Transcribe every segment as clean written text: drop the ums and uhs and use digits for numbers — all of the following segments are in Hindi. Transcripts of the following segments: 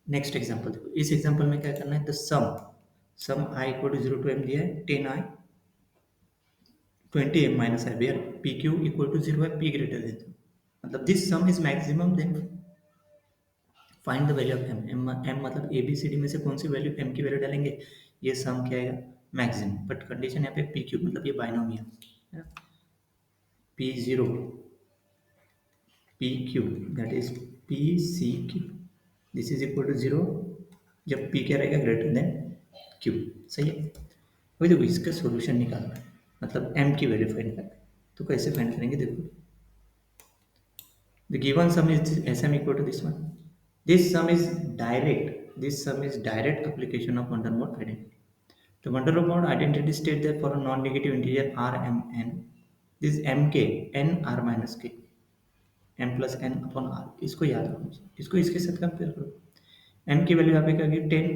नेक्स्ट एग्जांपल देखो, इस एग्जांपल में क्या करना है, the sum sum i equal to 0 to m दिया है 10i 20m minus i, where p q equal to 0 है, p ग्रेटर देन 0, मतलब this sum is maximum, then find the value of m। m मतलब ए बी सी डी में से कौन सी वैल्यू m की वैल्यू डालेंगे, ये सम क्या आएगा, मैक्सिमम। बट कंडीशन यहाँ पे पी क्यू मतलब ये बाइनोमियल है, p zero p q that is p c q, this is equal to 0 जब p क्या रहेगा ग्रेटर देन q। सही है। वही देखो इसका सॉल्यूशन निकालना है, मतलब m की वैल्यू फाइंड करना है, तो कैसे फाइंड करेंगे देखो, the given sum is sm equal to this one, this sum is direct application of van der Waals identity. The van der Waals identity states that for a non-negative integer r m n, this mk n r minus k m plus n upon r, इसको याद रखो, इसको इसके साथ कंपेयर करो। m की वैल्यू यहाँ पे क्या होगी 10,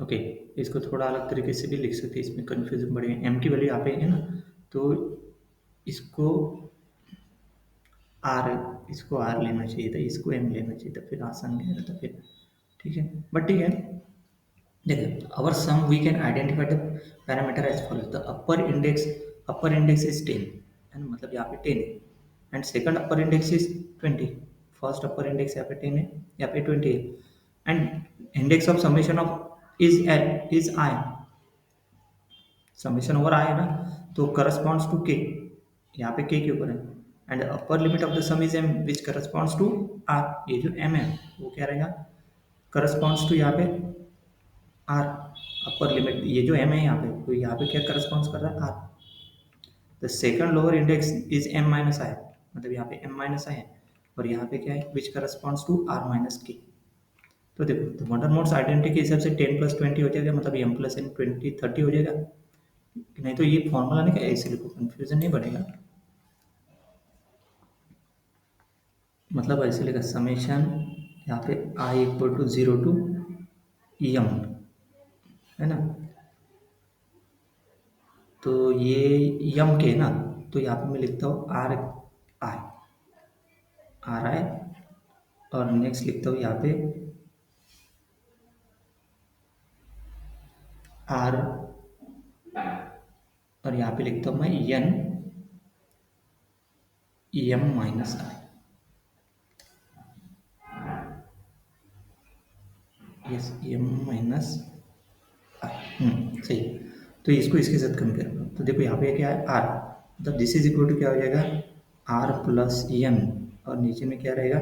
ओके इसको थोड़ा अलग तरीके से भी लिख सकते हैं, इसमें कंफ्यूजन बढ़ेगा। m की वैल्यू यहाँ पे है ना, तो इसको आर, इसको आर लेना चाहिए था, इसको एम लेना चाहिए था, फिर आसान गया था फिर, ठीक है। बट ठीक है, देखो our sum we can identify the parameter as follows, the upper index is 10 है ना, मतलब यहाँ पे 10 है, and second upper index is 20, first upper index यहाँ पे 10 है, यहाँ पे 20 है, and index of summation of is i, summation over i है ना, तो करस्पॉन्ड्स टू के, यहाँ पे के ऊपर है, and upper limit of the sum is m which corresponds to r, ये जो एम है वो क्या रहेगा, करस्पॉन्ड्स टू यहाँ पे आर, अपर लिमिट ये जो एम है यहाँ पे, तो यहाँ पे क्या करस्पॉन्ड्स कर रहा है r. The second lower index is m minus i, मतलब यहाँ पे एम माइनस आई है, और यहाँ पे क्या है विच करस्पॉन्ड्स टू आर माइनस के। तो देखो तो van der Waals आइडेंटिटी के हिसाब से 10 प्लस 20 हो जाएगा, मतलब एम प्लस एन 20 30 हो जाएगा, नहीं तो ये फॉर्मूला नहीं क्या ऐसे लिखो, कंफ्यूजन नहीं बढ़ेगा, मतलब ऐसे लिखा समेशन यहाँ पे आई इक्वल टू 0 टू एम है ना, तो ये यम के ना, तो यहाँ पे मैं लिखता हूँ आर आई, आर आई, और नेक्स्ट लिखता हूँ यहाँ पे आर, और यहाँ पे लिखता हूँ मैं एन एम माइनस आई, यस एम माइनस आई, सही। तो इसको इसके साथ कंपेयर करो, तो देखो यहाँ पे क्या है आर, मतलब दिस इज इक्वल टू क्या हो जाएगा आर प्लस एन, और नीचे में क्या रहेगा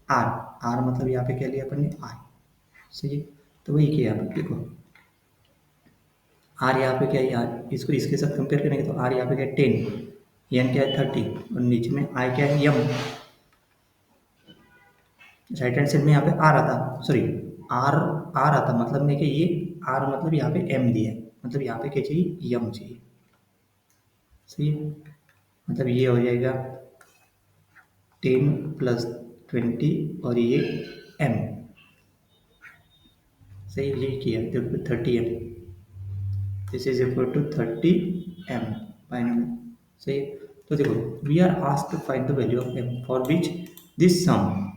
आर, आर मतलब यहाँ पे क्या लिया अपन ने आई, सही है। तो वही किया यहाँ पे देखो, आर यहाँ पे क्या है यार, इसको इसके साथ कंपेयर करेंगे तो आर यहाँ पे क्या है 10, एन क्या है 30, और नीचे में आई क्या है एम, राइट हैंड साइड में यहाँ पे आर आता, सॉरी आर, आर आता, मतलब नहीं कि ये आर मतलब यहाँ पे एम दिया है, मतलब यहाँ पे क्या चाहिए एम चाहिए, सही है। मतलब ये हो जाएगा 10 प्लस 20 और ये एम, सही है, ये किया देखो 30m, this is equal to 30m binomial, सही है। तो देखो we are asked to find the value of m for which this sum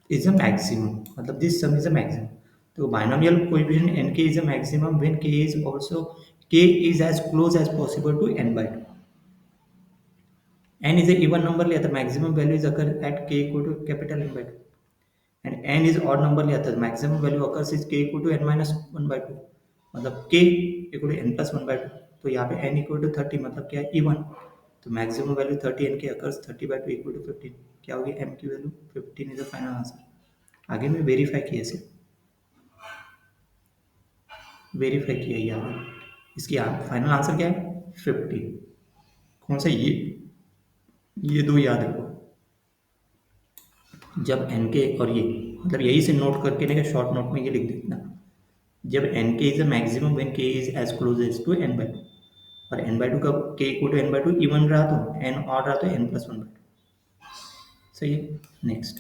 is a maximum, मतलब this sum is a maximum. तो binomial coefficient n k is a maximum when k is also k is as close as possible to n by 2, n is a even number लिया था, maximum value is occur at k equal to capital n by 2, and n is odd number लिया था, maximum value occurs is k equal to n minus 1 by 2, मतलब k equal to n plus 1 by 2, तो यहाँ पे n इक्वल टू 30 मतलब क्या है इवन, तो मैक्सिमम वैल्यू 30 n के अकर्स 30 by 2 इक्वल टू 15, क्या होगी m की value 15 is the final answer. आगे में वेरीफाई किया से वेरीफाई किया यहाँ, इसकी फाइनल आंसर क्या है 15, कौन सा ये दो याद रखो, जब एन के और ये, मतलब यही से नोट करके ना शॉर्ट नोट में ये लिख देना, जब n k is a maximum when k is as close as to n by two, और एन बाई टू का k equal to n by two even रहा तो एन ऑड रहा तो एन प्लस 1 बाई 2, सही है। नेक्स्ट